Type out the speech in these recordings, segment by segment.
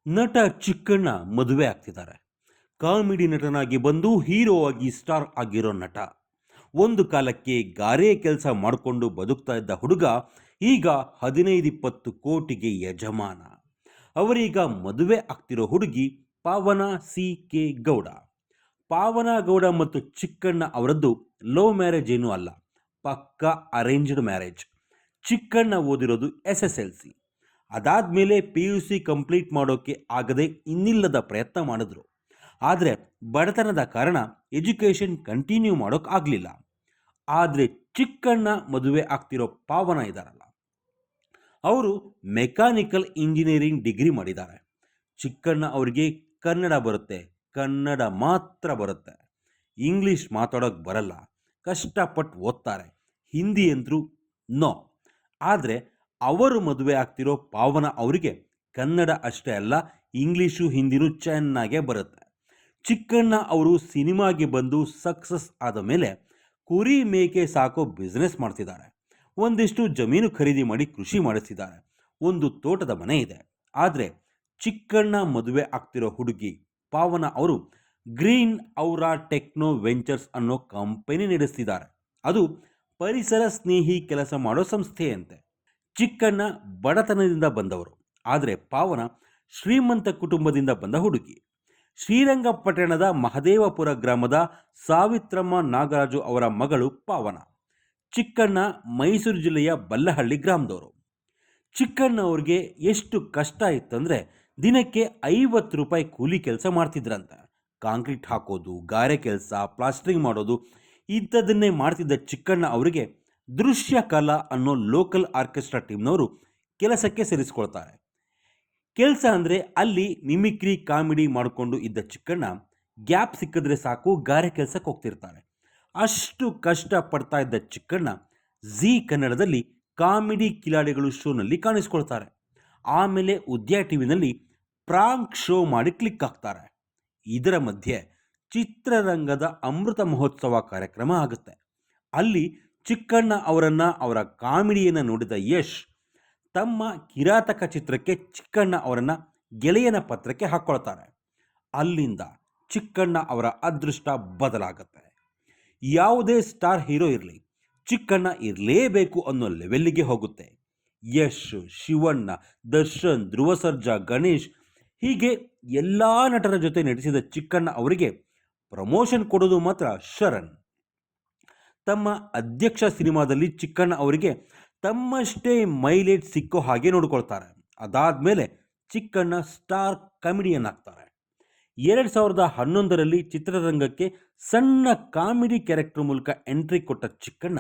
ನಟ ಚಿಕ್ಕಣ್ಣ ಮದುವೆ ಆಗ್ತಿದ್ದಾರೆ. ಕಾಮಿಡಿ ನಟನಾಗಿ ಬಂದು ಹೀರೋ ಆಗಿ ಸ್ಟಾರ್ ಆಗಿರೋ ನಟ. ಒಂದು ಕಾಲಕ್ಕೆ ಗಾರೆ ಕೆಲಸ ಮಾಡಿಕೊಂಡು ಬದುಕ್ತಾ ಇದ್ದ ಹುಡುಗ ಈಗ 15-20 ಕೋಟಿಗೆ ಯಜಮಾನ. ಅವರೀಗ ಮದುವೆ ಆಗ್ತಿರೋ ಹುಡುಗಿ ಪಾವನ ಸಿ ಗೌಡ. ಪಾವನ ಗೌಡ ಮತ್ತು ಚಿಕ್ಕಣ್ಣ ಅವರದ್ದು ಲವ್ ಮ್ಯಾರೇಜ್ ಏನೂ ಅಲ್ಲ, ಪಕ್ಕಾ ಅರೇಂಜ್ಡ್ ಮ್ಯಾರೇಜ್. ಚಿಕ್ಕಣ್ಣ ಓದಿರೋದು SSLC. ಅದಾದಮೇಲೆ PUC ಕಂಪ್ಲೀಟ್ ಮಾಡೋಕ್ಕೆ ಆಗದೆ ಇನ್ನಿಲ್ಲದ ಪ್ರಯತ್ನ ಮಾಡಿದ್ರು. ಆದರೆ ಬಡತನದ ಕಾರಣ ಎಜುಕೇಷನ್ ಕಂಟಿನ್ಯೂ ಮಾಡೋಕೆ ಆಗಲಿಲ್ಲ. ಆದರೆ ಚಿಕ್ಕಣ್ಣ ಮದುವೆ ಆಗ್ತಿರೋ ಪಾವನ ಇದ್ದಾರಲ್ಲ, ಅವರು ಮೆಕ್ಯಾನಿಕಲ್ ಇಂಜಿನಿಯರಿಂಗ್ ಡಿಗ್ರಿ ಮಾಡಿದ್ದಾರೆ. ಚಿಕ್ಕಣ್ಣ ಅವರಿಗೆ ಕನ್ನಡ ಬರುತ್ತೆ, ಕನ್ನಡ ಮಾತ್ರ ಬರುತ್ತೆ. ಇಂಗ್ಲೀಷ್ ಮಾತಾಡೋಕ್ಕೆ ಬರಲ್ಲ, ಕಷ್ಟಪಟ್ಟು ಓದ್ತಾರೆ. ಹಿಂದಿ ಅಂತರೂ ನೋ. ಆದರೆ ಅವರು ಮದುವೆ ಆಗ್ತಿರೋ ಪಾವನ ಅವರಿಗೆ ಕನ್ನಡ ಅಷ್ಟೇ ಅಲ್ಲ, ಇಂಗ್ಲೀಷು ಹಿಂದಿನೂ ಚೆನ್ನಾಗೇ ಬರುತ್ತೆ. ಚಿಕ್ಕಣ್ಣ ಅವರು ಸಿನಿಮಾಗೆ ಬಂದು ಸಕ್ಸಸ್ ಆದ ಮೇಲೆ ಕುರಿ ಮೇಕೆ ಸಾಕೋ ಬಿಸ್ನೆಸ್ ಮಾಡ್ತಿದ್ದಾರೆ. ಒಂದಿಷ್ಟು ಜಮೀನು ಖರೀದಿ ಮಾಡಿ ಕೃಷಿ ಮಾಡಿಸ್ತಿದ್ದಾರೆ. ಒಂದು ತೋಟದ ಮನೆ ಇದೆ. ಆದರೆ ಚಿಕ್ಕಣ್ಣ ಮದುವೆ ಆಗ್ತಿರೋ ಹುಡುಗಿ ಪಾವನ ಅವರು ಗ್ರೀನ್ ಔರಾ ಟೆಕ್ನೋ ವೆಂಚರ್ಸ್ ಅನ್ನೋ ಕಂಪನಿ ನಡೆಸ್ತಿದ್ದಾರೆ. ಅದು ಪರಿಸರ ಸ್ನೇಹಿ ಕೆಲಸ ಮಾಡೋ ಸಂಸ್ಥೆಯಂತೆ. ಚಿಕ್ಕಣ್ಣ ಬಡತನದಿಂದ ಬಂದವರು, ಆದರೆ ಪಾವನ ಶ್ರೀಮಂತ ಕುಟುಂಬದಿಂದ ಬಂದ ಹುಡುಗಿ. ಶ್ರೀರಂಗಪಟ್ಟಣದ ಮಹದೇವಪುರ ಗ್ರಾಮದ ಸಾವಿತ್ರಮ್ಮ ನಾಗರಾಜು ಅವರ ಮಗಳು ಪಾವನ. ಚಿಕ್ಕಣ್ಣ ಮೈಸೂರು ಜಿಲ್ಲೆಯ ಬಲ್ಲಹಳ್ಳಿ ಗ್ರಾಮದವರು. ಚಿಕ್ಕಣ್ಣ ಅವ್ರಿಗೆ ಎಷ್ಟು ಕಷ್ಟ ಇತ್ತಂದರೆ ದಿನಕ್ಕೆ 50 ರೂಪಾಯಿ ಕೂಲಿ ಕೆಲಸ ಮಾಡ್ತಿದ್ರಂತ. ಕಾಂಕ್ರೀಟ್ ಹಾಕೋದು, ಗಾರೆ ಕೆಲಸ, ಪ್ಲಾಸ್ಟರಿಂಗ್ ಮಾಡೋದು ಇಂಥದ್ದನ್ನೇ ಮಾಡ್ತಿದ್ದ ಚಿಕ್ಕಣ್ಣ ಅವರಿಗೆ ದೃಶ್ಯ ಕಲಾ ಅನ್ನೋ ಲೋಕಲ್ ಆರ್ಕೆಸ್ಟ್ರಾ ಟೀಮ್ನವರು ಕೆಲಸಕ್ಕೆ ಸೇರಿಸ್ಕೊಳ್ತಾರೆ. ಕೆಲಸ ಅಂದರೆ ಅಲ್ಲಿ ಮಿಮಿಕ್ರಿ ಕಾಮಿಡಿ ಮಾಡಿಕೊಂಡು ಇದ್ದ ಚಿಕ್ಕಣ್ಣ ಗ್ಯಾಪ್ ಸಿಕ್ಕಿದ್ರೆ ಸಾಕು ಗಾರೆ ಕೆಲಸಕ್ಕೆ ಹೋಗ್ತಿರ್ತಾರೆ. ಅಷ್ಟು ಕಷ್ಟ ಪಡ್ತಾ ಇದ್ದ ಚಿಕ್ಕಣ್ಣ ಜಿ ಕನ್ನಡದಲ್ಲಿ ಕಾಮಿಡಿ ಕಿಲಾಡಿಗಳು ಶೋನಲ್ಲಿ ಕಾಣಿಸ್ಕೊಳ್ತಾರೆ. ಆಮೇಲೆ ಉದ್ಯ ಟಿವಿನಲ್ಲಿ ಪ್ರಾಂಕ್ ಶೋ ಮಾಡಿ ಕ್ಲಿಕ್ ಆಗ್ತಾರೆ. ಇದರ ಮಧ್ಯೆ ಚಿತ್ರರಂಗದ ಅಮೃತ ಮಹೋತ್ಸವ ಕಾರ್ಯಕ್ರಮ ಆಗುತ್ತೆ. ಅಲ್ಲಿ ಚಿಕ್ಕಣ್ಣ ಅವರನ್ನು, ಅವರ ಕಾಮಿಡಿಯನ್ನು ನೋಡಿದ ಯಶ್ ತಮ್ಮ ಕಿರಾತಕ ಚಿತ್ರಕ್ಕೆ ಚಿಕ್ಕಣ್ಣ ಅವರನ್ನು ಗೆಳೆಯನ ಪತ್ರಕ್ಕೆ ಹಾಕ್ಕೊಳ್ತಾರೆ. ಅಲ್ಲಿಂದ ಚಿಕ್ಕಣ್ಣ ಅವರ ಅದೃಷ್ಟ ಬದಲಾಗುತ್ತೆ. ಯಾವುದೇ ಸ್ಟಾರ್ ಹೀರೋ ಇರಲಿ, ಚಿಕ್ಕಣ್ಣ ಇರಲೇಬೇಕು ಅನ್ನೋ ಲೆವೆಲ್ಲಿಗೆ ಹೋಗುತ್ತೆ. ಯಶ್, ಶಿವಣ್ಣ, ದರ್ಶನ್, ಧ್ರುವ ಸರ್ಜಾ, ಗಣೇಶ್ ಹೀಗೆ ಎಲ್ಲ ನಟರ ಜೊತೆ ನಟಿಸಿದ ಚಿಕ್ಕಣ್ಣ ಅವರಿಗೆ ಪ್ರಮೋಷನ್ ಕೊಡೋದು ಮಾತ್ರ ಶರಣ್. ತಮ್ಮ ಅಧ್ಯಕ್ಷ ಸಿನಿಮಾದಲ್ಲಿ ಚಿಕ್ಕಣ್ಣ ಅವರಿಗೆ ತಮ್ಮಷ್ಟೇ ಮೈಲೇಜ್ ಸಿಕ್ಕೋ ಹಾಗೆ ನೋಡ್ಕೊಳ್ತಾರೆ. ಅದಾದಮೇಲೆ ಚಿಕ್ಕಣ್ಣ ಸ್ಟಾರ್ ಕಾಮಿಡಿಯನ್ ಆಗ್ತಾರೆ. 2011ರಲ್ಲಿ ಚಿತ್ರರಂಗಕ್ಕೆ ಸಣ್ಣ ಕಾಮಿಡಿ ಕ್ಯಾರೆಕ್ಟರ್ ಮೂಲಕ ಎಂಟ್ರಿ ಕೊಟ್ಟ ಚಿಕ್ಕಣ್ಣ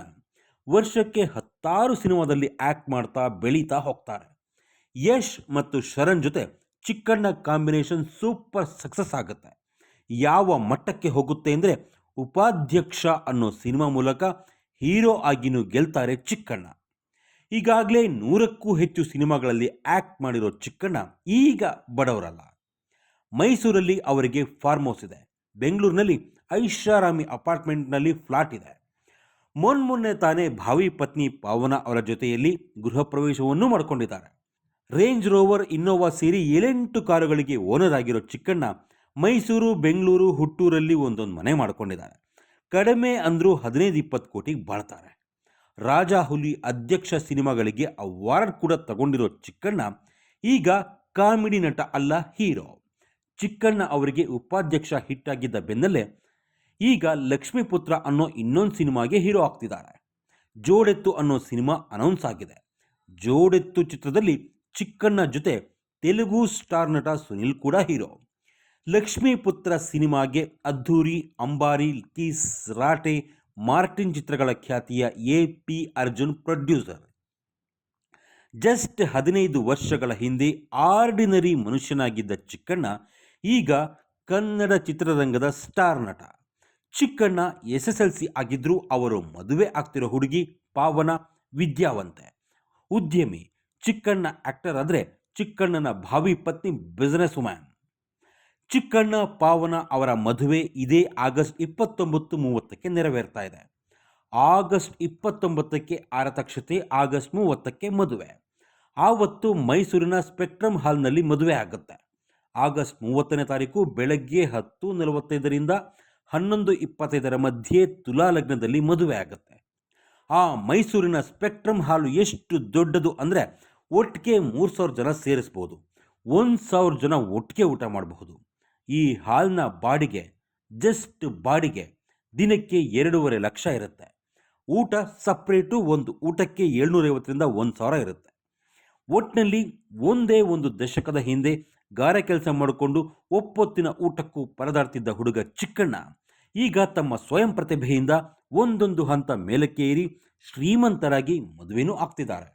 ವರ್ಷಕ್ಕೆ 10 ಸಿನಿಮಾದಲ್ಲಿ ಆ್ಯಕ್ಟ್ ಮಾಡ್ತಾ ಬೆಳೀತಾ ಹೋಗ್ತಾರೆ. ಯಶ್ ಮತ್ತು ಶರಣ್ ಜೊತೆ ಚಿಕ್ಕಣ್ಣ ಕಾಂಬಿನೇಷನ್ ಸೂಪರ್ ಸಕ್ಸಸ್ ಆಗುತ್ತೆ. ಯಾವ ಮಟ್ಟಕ್ಕೆ ಹೋಗುತ್ತೆ ಅಂದರೆ ಉಪಾಧ್ಯಕ್ಷ ಅನ್ನೋ ಸಿನಿಮಾ ಮೂಲಕ ಹೀರೋ ಆಗಿನೂ ಗೆಲ್ತಾರೆ ಚಿಕ್ಕಣ್ಣ. ಈಗಾಗಲೇ 100ಕ್ಕೂ ಹೆಚ್ಚು ಸಿನಿಮಾಗಳಲ್ಲಿ ಆ್ಯಕ್ಟ್ ಮಾಡಿರೋ ಚಿಕ್ಕಣ್ಣ ಈಗ ಬಡವರಲ್ಲ. ಮೈಸೂರಲ್ಲಿ ಅವರಿಗೆ ಫಾರ್ಮ್ ಹೌಸ್ ಇದೆ. ಬೆಂಗಳೂರಿನಲ್ಲಿ ಐಷಾರಾಮಿ ಅಪಾರ್ಟ್ಮೆಂಟ್ನಲ್ಲಿ ಫ್ಲಾಟ್ ಇದೆ. ಮೊನ್ನೆ ತಾನೇ ಭಾವಿ ಪತ್ನಿ ಪಾವನ ಅವರ ಜೊತೆಯಲ್ಲಿ ಗೃಹ ಪ್ರವೇಶವನ್ನೂ ಮಾಡಿಕೊಂಡಿದ್ದಾರೆ. ರೇಂಜ್ ರೋವರ್, ಇನ್ನೋವಾ ಸೇರಿ 7-8 ಕಾರುಗಳಿಗೆ ಓನರ್ ಆಗಿರೋ ಚಿಕ್ಕಣ್ಣ ಮೈಸೂರು, ಬೆಂಗಳೂರು, ಹುಟ್ಟೂರಲ್ಲಿ ಒಂದೊಂದು ಮನೆ ಮಾಡ್ಕೊಂಡಿದ್ದಾರೆ. ಕಡಿಮೆ ಅಂದರೂ 15-20 ಕೋಟಿಗೆ ಬಾಳ್ತಾರೆ. ರಾಜಾ ಹುಲಿ, ಅಧ್ಯಕ್ಷ ಸಿನಿಮಾಗಳಿಗೆ ಅವಾರ್ಡ್ ಕೂಡ ತಗೊಂಡಿರೋ ಚಿಕ್ಕಣ್ಣ ಈಗ ಕಾಮಿಡಿ ನಟ ಅಲ್ಲ, ಹೀರೋ. ಚಿಕ್ಕಣ್ಣ ಅವರಿಗೆ ಉಪಾಧ್ಯಕ್ಷ ಹಿಟ್ ಆಗಿದ್ದ ಬೆನ್ನಲ್ಲೇ ಈಗ ಲಕ್ಷ್ಮೀಪುತ್ರ ಅನ್ನೋ ಇನ್ನೊಂದು ಸಿನಿಮಾಗೆ ಹೀರೋ ಆಗ್ತಿದ್ದಾರೆ. ಜೋಡೆತ್ತು ಅನ್ನೋ ಸಿನಿಮಾ ಅನೌನ್ಸ್ ಆಗಿದೆ. ಜೋಡೆತ್ತು ಚಿತ್ರದಲ್ಲಿ ಚಿಕ್ಕಣ್ಣ ಜೊತೆ ತೆಲುಗು ಸ್ಟಾರ್ ನಟ ಸುನಿಲ್ ಕೂಡ ಹೀರೋ. ಲಕ್ಷ್ಮೀಪುತ್ರ ಸಿನಿಮಾಗೆ ಅದ್ಧೂರಿ, ಅಂಬಾರಿ, ಕೀಸ್, ರಾಟೆ, ಮಾರ್ಟಿನ್ ಚಿತ್ರಗಳ ಖ್ಯಾತಿಯ AP ಅರ್ಜುನ್ ಪ್ರೊಡ್ಯೂಸರ್. ಜಸ್ಟ್ 15 ವರ್ಷಗಳ ಹಿಂದೆ ಆರ್ಡಿನರಿ ಮನುಷ್ಯನಾಗಿದ್ದ ಚಿಕ್ಕಣ್ಣ ಈಗ ಕನ್ನಡ ಚಿತ್ರರಂಗದ ಸ್ಟಾರ್ ನಟ. ಚಿಕ್ಕಣ್ಣ SSLC ಆಗಿದ್ದರೂ ಅವರು ಮದುವೆ ಆಗ್ತಿರೋ ಹುಡುಗಿ ಪಾವನ ವಿದ್ಯಾವಂತೆ, ಉದ್ಯಮಿ. ಚಿಕ್ಕಣ್ಣ ಆ್ಯಕ್ಟರ್ ಆದರೆ ಚಿಕ್ಕಣ್ಣನ ಭಾವಿ ಪತ್ನಿ ಬಿಸ್ನೆಸ್ ವುಮ್ಯಾನ್. ಚಿಕ್ಕಣ್ಣ ಪಾವನ ಅವರ ಮದುವೆ ಇದೇ ಆಗಸ್ಟ್ 29-30ಕ್ಕೆ ನೆರವೇರ್ತಾ ಇದೆ. ಆಗಸ್ಟ್ 29ಕ್ಕೆ ಆರತಕ್ಷತೆ, ಆಗಸ್ಟ್ 30ಕ್ಕೆ ಮದುವೆ. ಆವತ್ತು ಮೈಸೂರಿನ ಸ್ಪೆಕ್ಟ್ರಮ್ ಹಾಲ್ನಲ್ಲಿ ಮದುವೆ ಆಗುತ್ತೆ. ಆಗಸ್ಟ್ 30ನೇ ತಾರೀಕು ಬೆಳಗ್ಗೆ 10:45ರಿಂದ 11:25 ಮಧ್ಯೆ ತುಲಾ ಲಗ್ನದಲ್ಲಿ ಮದುವೆ ಆಗುತ್ತೆ. ಆ ಮೈಸೂರಿನ ಸ್ಪೆಕ್ಟ್ರಮ್ ಹಾಲು ಎಷ್ಟು ದೊಡ್ಡದು ಅಂದರೆ ಒಟ್ಟಿಗೆ 3,000 ಜನ ಸೇರಿಸ್ಬೋದು. 1,000 ಜನ ಒಟ್ಟಿಗೆ ಊಟ ಮಾಡಬಹುದು. ಈ ಹಾಲ್ನ ಬಾಡಿಗೆ ದಿನಕ್ಕೆ 2.5 ಲಕ್ಷ ಇರುತ್ತೆ. ಊಟ ಸಪ್ರೇಟು, ಒಂದು ಊಟಕ್ಕೆ 750ರಿಂದ 1,000 ಇರುತ್ತೆ. ಒಟ್ಟಿನಲ್ಲಿ ಒಂದೇ ಒಂದು ದಶಕದ ಹಿಂದೆ ಗಾರೆ ಕೆಲಸ ಮಾಡಿಕೊಂಡು ಒಪ್ಪೊತ್ತಿನ ಊಟಕ್ಕೂ ಪರದಾಡ್ತಿದ್ದ ಹುಡುಗ ಚಿಕ್ಕಣ್ಣ ಈಗ ತಮ್ಮ ಸ್ವಯಂ ಪ್ರತಿಭೆಯಿಂದ ಒಂದೊಂದು ಹಂತ ಮೇಲಕ್ಕೆ ಏರಿ ಶ್ರೀಮಂತರಾಗಿ ಮದುವೆನೂ ಆಗ್ತಿದ್ದಾರೆ.